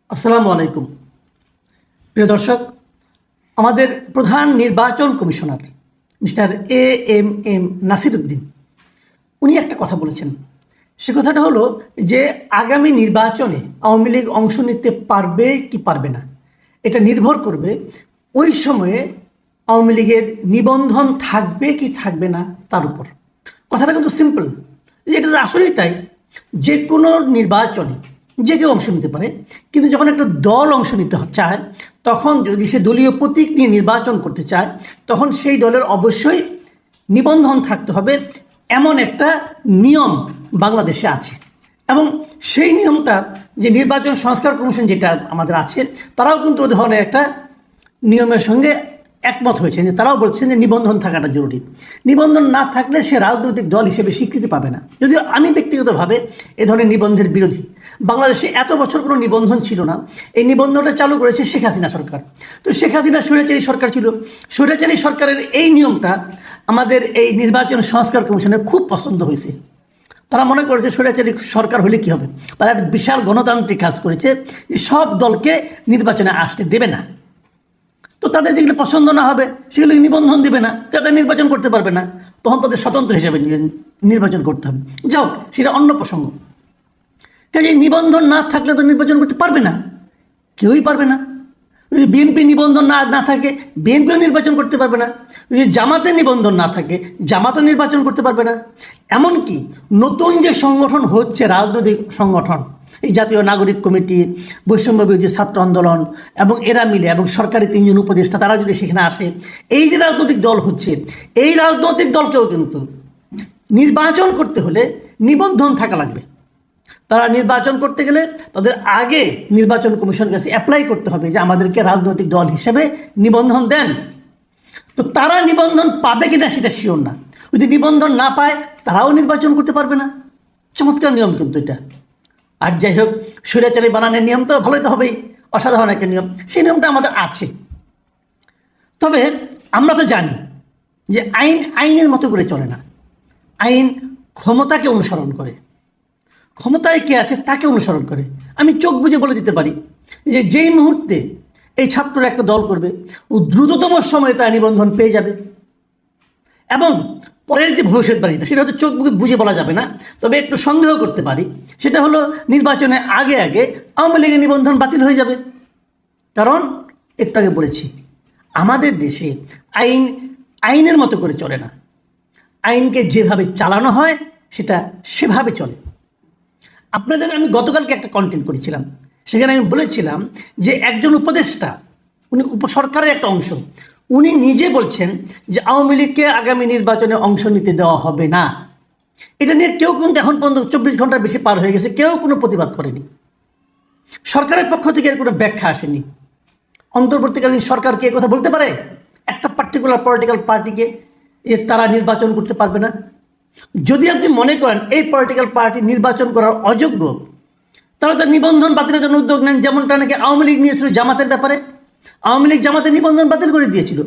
আসসালামু আলাইকুম প্রিয় দর্শক, আমাদের প্রধান নির্বাচন কমিশনার মিস্টার এম নাসির উদ্দিন উনি একটা কথা বলেছেন। সে কথাটা হলো যে আগামী নির্বাচনে আওয়ামী লীগ অংশ নিতে পারবে কি পারবে না এটা নির্ভর করবে ওই সময়ে আওয়ামী লীগের নিবন্ধন থাকবে কি থাকবে না তার উপর। কথাটা কিন্তু সিম্পল, এটা আসলেই তাই। যে কোনো নির্বাচনে যে কেউ অংশ নিতে পারে, কিন্তু যখন একটা দল অংশ নিতে চায় তখন যদি সে দলীয় প্রতীক নিয়ে নির্বাচন করতে চায় তখন সেই দলের অবশ্যই নিবন্ধন থাকতে হবে, এমন একটা নিয়ম বাংলাদেশে আছে। এবং সেই নিয়মটা যে নির্বাচন সংস্কার কমিশন যেটা আমাদের আছে তারাও কিন্তু ওই ধরনের একটা নিয়মের সঙ্গে একমত হয়েছেন, যে তারাও বলছেন যে নিবন্ধন থাকাটা জরুরি। নিবন্ধন না থাকলে সে রাজনৈতিক দল হিসেবে স্বীকৃতি পাবে না। যদিও আমি ব্যক্তিগতভাবে এ ধরনের নিবন্ধনের বিরোধী। বাংলাদেশে এত বছর কোনো নিবন্ধন ছিল না, এই নিবন্ধনটা চালু করেছে শেখ হাসিনা সরকার। তো শেখ হাসিনা স্বৈরাচারী সরকার ছিল, স্বৈরাচারী সরকারের এই নিয়মটা আমাদের এই নির্বাচন সংস্কার কমিশনের খুব পছন্দ হয়েছে। তারা মনে করেছে স্বৈরাচারী সরকার হলে কী হবে, তারা একটা বিশাল গণতান্ত্রিক কাজ করেছে যে সব দলকে নির্বাচনে আসতে দেবে না। তো তাদের যেগুলো পছন্দ না হবে সেগুলো নিবন্ধন দেবে না, তাদের নির্বাচন করতে পারবে না, তখন তাদের স্বতন্ত্র হিসেবে নির্বাচন করতে হবে। যাও, সেটা অন্য প্রসঙ্গ। কাজে নিবন্ধন না থাকলে তো নির্বাচন করতে পারবে না, কেউই পারবে না। যদি বিএনপি নিবন্ধন না থাকে বিএনপিও নির্বাচন করতে পারবে না, যদি জামাতের নিবন্ধন না থাকে জামাতও নির্বাচন করতে পারবে না। এমনকি নতুন যে সংগঠন হচ্ছে রাজনৈতিক সংগঠন, এই জাতীয় নাগরিক কমিটি, বৈষম্য বিরোধী ছাত্র আন্দোলন এবং এরা মিলে এবং সরকারি 3 জন উপদেষ্টা তারা যদি সেখানে আসে, এই যে রাজনৈতিক দল হচ্ছে এই রাজনৈতিক দলকেও কিন্তু নির্বাচন করতে হলে নিবন্ধন থাকা লাগবে। তারা নির্বাচন করতে গেলে তাদের আগে নির্বাচন কমিশনের কাছে অ্যাপ্লাই করতে হবে যে আমাদেরকে রাজনৈতিক দল হিসেবে নিবন্ধন দেন। তো তারা নিবন্ধন পাবে কিনা সেটা শিওর না। যদি নিবন্ধন না পায় তারাও নির্বাচন করতে পারবে না। চমৎকার নিয়ম কিন্তু এটা। আর যাই হোক, স্বৈরাচারী বানানোর নিয়ম তো ভালোই তো হবেই, অসাধারণ একটা নিয়ম, সেই নিয়মটা আমাদের আছে। তবে আমরা তো জানি যে আইন আইনের মতো করে চলে না, আইন ক্ষমতাকে অনুসরণ করে, ক্ষমতায় কে আছে তাকে অনুসরণ করে। আমি চোখ বুজে বলে দিতে পারি যে যেই মুহূর্তে এই ছাত্ররা একটা দল করবে ও দ্রুততম সময়ে তারা নিবন্ধন পেয়ে যাবে। এবং পরের যে ভবিষ্যৎবাণীটা সেটা হয়তো চোখ বুঝে বলা যাবে না, তবে একটু সন্দেহ করতে পারি, সেটা হলো নির্বাচনের আগে আগে আওয়ামী লীগের নিবন্ধন বাতিল হয়ে যাবে। কারণ একটু আগে বলেছি, আমাদের দেশে আইন আইনের মতো করে চলে না, আইনকে যেভাবে চালানো হয় সেটা সেভাবে চলে। আপনাদের আমি গতকালকে একটা কন্টেন্ট করেছিলাম, সেখানে আমি বলেছিলাম যে একজন উপদেষ্টা, উনি উপসরকারের একটা অংশ, উনি নিজে বলছেন যে আওয়ামী লীগকে আগামী নির্বাচনে অংশ নিতে দেওয়া হবে না। এটা নিয়ে কেউ কিন্তু এখন পর্যন্ত 24 ঘন্টার বেশি পার হয়ে গেছে, কেউ কোনো প্রতিবাদ করেনি। সরকারের পক্ষ থেকে এর কোনো ব্যাখ্যা আসেনি। অন্তর্বর্তীকালীন সরকারকে এ কথা বলতে পারে একটা পার্টিকুলার পলিটিক্যাল পার্টিকে যে তারা নির্বাচন করতে পারবে না? যদি আপনি মনে করেন এই পলিটিক্যাল পার্টি নির্বাচন করার অযোগ্য, তাহলে তার নিবন্ধন বাতিলের জন্য উদ্যোগ নেন, যেমনটা নাকি আওয়ামী লীগ নিয়েছিল জামাতের ব্যাপারে। আওয়ামী লীগ জামাতের নিবন্ধন বাতিল করে দিয়েছিল,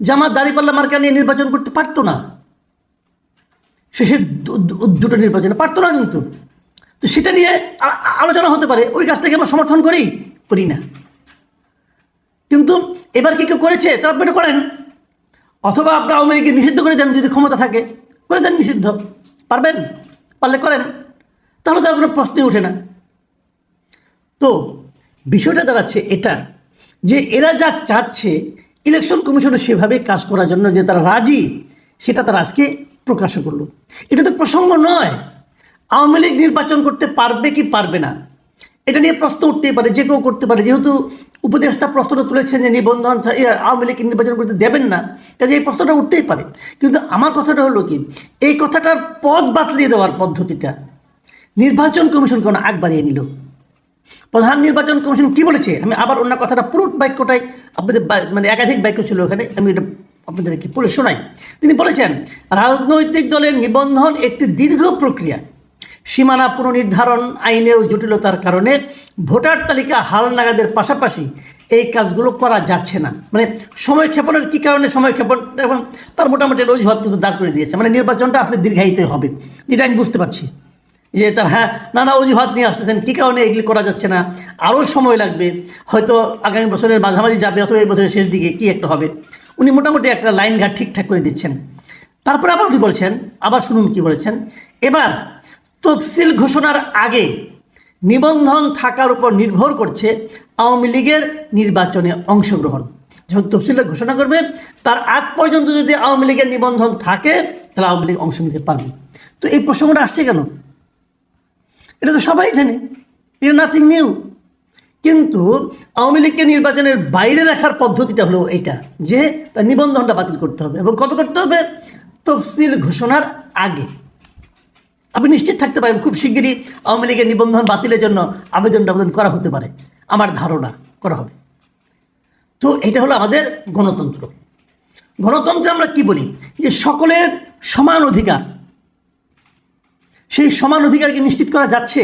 জামাত দাঁড়িপাল্লা মার্কা নিয়ে নির্বাচন করতে পারতো না, শেষের দুটো নির্বাচনে পারতো না। কিন্তু তো সেটা নিয়ে আলোচনা হতে পারে, ওই কাজটাকে আমরা সমর্থন করি না। কিন্তু এবার কি কেউ করেছে? তারা আপনি এটা করেন, অথবা আপনার আওয়ামী লীগকে নিষিদ্ধ করে দেন, যদি ক্ষমতা থাকে করে দেন নিষিদ্ধ, পারবেন, পারলে করেন, তাহলে তার কোনো প্রশ্নই ওঠে না। তো বিষয়টা দাঁড়াচ্ছে এটা যে এরা যা চাচ্ছে ইলেকশন কমিশনে সেভাবে কাজ করার জন্য যে তারা রাজি, সেটা তারা আজকে প্রকাশ করলো। এটা তো প্রসঙ্গ নয়। আওয়ামী লীগ নির্বাচন করতে পারবে কি পারবে না এটা নিয়ে প্রশ্ন উঠতেই পারে, যে কেউ করতে পারে। যেহেতু উপদেষ্টা প্রশ্নটা তুলেছেন যে নিবন্ধন আওয়ামী লীগ নির্বাচন করতে দেবেন না, কাজে এই প্রশ্নটা উঠতেই পারে। কিন্তু আমার কথাটা হলো কি, এই কথাটার পথ বাতলিয়ে দেওয়ার পদ্ধতিটা নির্বাচন কমিশন কোনো আগ বাড়িয়ে নিল। প্রধান নির্বাচন কমিশন কি বলেছে, আমি আবার অন্য কথাটা পুরো বাক্যটাই আপনাদের মানে একাধিক বাক্য ছিল ওখানে, আমি এটা আপনাদেরকে পড়ে শোনাই। তিনি বলেছেন, রাজনৈতিক দলের নিবন্ধন একটি দীর্ঘ প্রক্রিয়া, সীমানা পুনর্নির্ধারণ আইনেও জটিলতার কারণে ভোটার তালিকা হালনাগাদের পাশাপাশি এই কাজগুলো করা যাচ্ছে না। মানে সময় ক্ষেপণের কী কারণে সময় ক্ষেপণ, এবং তার মোটামুটি অজুহাত কিন্তু দাঁড় করে দিয়েছে। মানে নির্বাচনটা আসলে দীর্ঘায়িত হবে, যেটা আমি বুঝতে পারছি। যে তার নানা অজুহাত নিয়ে আসতেছেন কী কারণে এগুলি করা যাচ্ছে না, আরও সময় লাগবে, হয়তো আগামী বছরের মাঝামাঝি যাবে অথবা এই বছরের শেষ দিকে কী একটা হবে। উনি মোটামুটি একটা লাইন ঘাট ঠিকঠাক করে দিচ্ছেন। তারপরে আবার উনি বলছেন, আবার শুনুন কি বলেছেন, এবার তফসিল ঘোষণার আগে নিবন্ধন থাকার উপর নির্ভর করছে আওয়ামী লীগের নির্বাচনে অংশগ্রহণ। যখন তফসিলটা ঘোষণা করবে তার আগ পর্যন্ত যদি আওয়ামী লীগের নিবন্ধন থাকে তাহলে আওয়ামী লীগ অংশ নিতে পারবে। তো এই প্রসঙ্গটা আসছে কেন? এটা তো সবাই জানে, এটা নাথিং নিউ। কিন্তু আওয়ামী লীগকে নির্বাচনের বাইরে রাখার পদ্ধতিটা হলো এইটা, যে তার নিবন্ধনটা বাতিল করতে হবে। এবং কবে করতে হবে? তফসিল ঘোষণার আগে। আপনি নিশ্চিত থাকতে পারেন খুব শিগগিরই আওয়ামী লীগের নিবন্ধন বাতিলের জন্য আবেদন করা হতে পারে, আমার ধারণা করা হবে। তো এটা হলো আমাদের গণতন্ত্র। গণতন্ত্রে আমরা কি বলি? যে সকলের সমান অধিকার। সেই সমান অধিকারকে নিশ্চিত করা যাচ্ছে?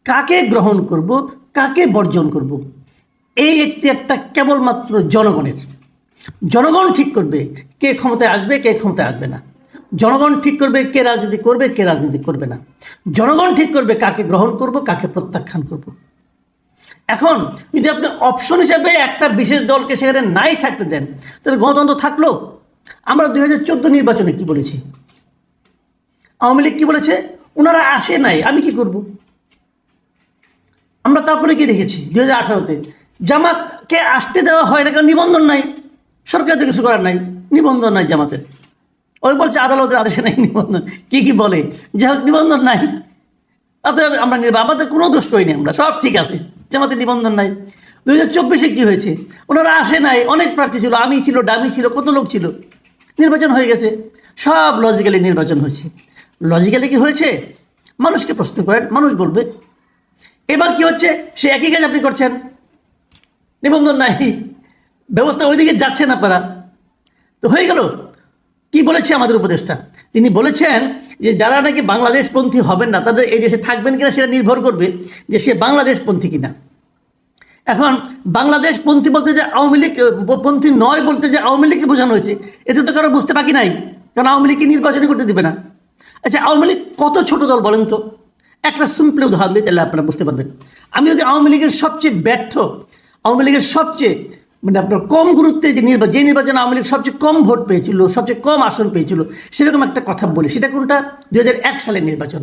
কাকে গ্রহণ করব, কাকে বর্জন করব, এই একটা কেবলমাত্র জনগণের। জনগণ ঠিক করবে কে ক্ষমতায় আসবে, কে ক্ষমতায় আসবে না। জনগণ ঠিক করবে কে রাজনীতি করবে, কে রাজনীতি করবে না। জনগণ ঠিক করবে কাকে গ্রহণ করব, কাকে প্রত্যাখ্যান করব। এখন যদি আপনি অপশন হিসাবে একটা বিশেষ দলকে সেখানে নাই থাকতে দেন, তাহলে গণতন্ত্র থাকলো? আমরা 2014 নির্বাচনে কি বলেছি? আওয়ামী লীগ কি বলেছে? ওনারা আসে নাই, আমি কি করব? আমরা তারপরে কি দেখেছি 2018-তে জামাতকে আসতে দেওয়া হয় না, কারণ নিবন্ধন নাই, সরকার তো কিছু করার নাই, নিবন্ধন নাই জামাতের। ওই বলছে আদালতের আদেশে নাই নিবন্ধন, কি বলে, যাই হোক নিবন্ধন নাই, অতএব আমরা আমাদের কোনো দোষ করিনি, আমরা সব ঠিক আছে, জামাতের নিবন্ধন নাই। 2024-এ কী হয়েছে? ওনারা আসে নাই, অনেক প্রার্থী ছিল, আমি ছিল, ডামি ছিল, কত লোক ছিল, নির্বাচন হয়ে গেছে। সব লজিক্যালি নির্বাচন হয়েছে। লজিক্যালি কি হয়েছে? মানুষকে প্রশ্ন করেন, মানুষ বলবে। এবার কি হচ্ছে? সে একই কাজ আপনি করছেন, নিবন্ধন নাই, ব্যবস্থা ওইদিকে যাচ্ছেন আপনারা, তো হয়ে গেল। কি বলেছে আমাদের উপদেষ্টা? তিনি বলেছেন যে যারা নাকি বাংলাদেশপন্থী হবেন না তাদের এই দেশে থাকবেন কিনা সেটা নির্ভর করবে যে সে বাংলাদেশপন্থী কিনা। এখন বাংলাদেশপন্থী বলতে যে আওয়ামী লীগ পন্থী নয় বলতে যে আওয়ামী লীগকে বোঝানো হয়েছে, এতে তো কারো বুঝতে বাকি নাই, কারণ আওয়ামী লীগকে নির্বাচনই করতে দেবে না। আচ্ছা, আওয়ামী লীগ কত ছোট দল বলেন তো? একটা সিম্পল উদাহরণ দিই, তাহলে আপনারা বুঝতে পারবেন। আমি যদি আওয়ামী লীগের সবচেয়ে ব্যর্থ, আওয়ামী লীগের সবচেয়ে আপনার কম গুরুত্বে যে নির্বাচনে আওয়ামী লীগ সবচেয়ে কম ভোট পেয়েছিল, সবচেয়ে কম আসন পেয়েছিল, সেরকম একটা কথা বলি। সেটা কোনটা? 2001 সালের নির্বাচন।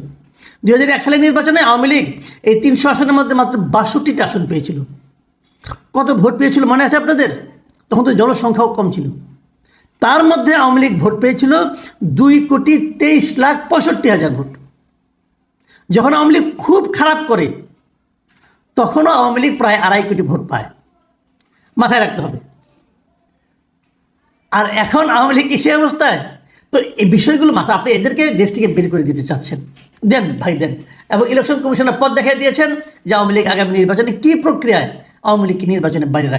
2001 সালের নির্বাচনে আওয়ামী লীগ এই 300 আসনের মধ্যে মাত্র 62টা আসন পেয়েছিল। কত ভোট পেয়েছিল মনে আছে আপনাদের? তখন তো জনসংখ্যাও কম ছিল। তার মধ্যে আওয়ামী লীগ ভোট পেয়েছিল 2,23,65,000 ভোট। যখন আওয়ামী লীগ খুব খারাপ করে তখনও আওয়ামী লীগ প্রায় 2.5 কোটি ভোট পায়, মাথায় রাখতে হবে। আর এখন আওয়ামী লীগ কি সে অবস্থায়? তো এই বিষয়গুলো আপনি এদেরকে দেশ থেকে বের করে দিতে চাচ্ছেন, দেন ভাই দেন। এবং ইলেকশন কমিশনের পদ দেখাই দিয়েছেন যে আওয়ামী লীগ আগামী নির্বাচনে কি প্রক্রিয়ায় আওয়ামী লীগকে নির্বাচনে বাইরে রাখে।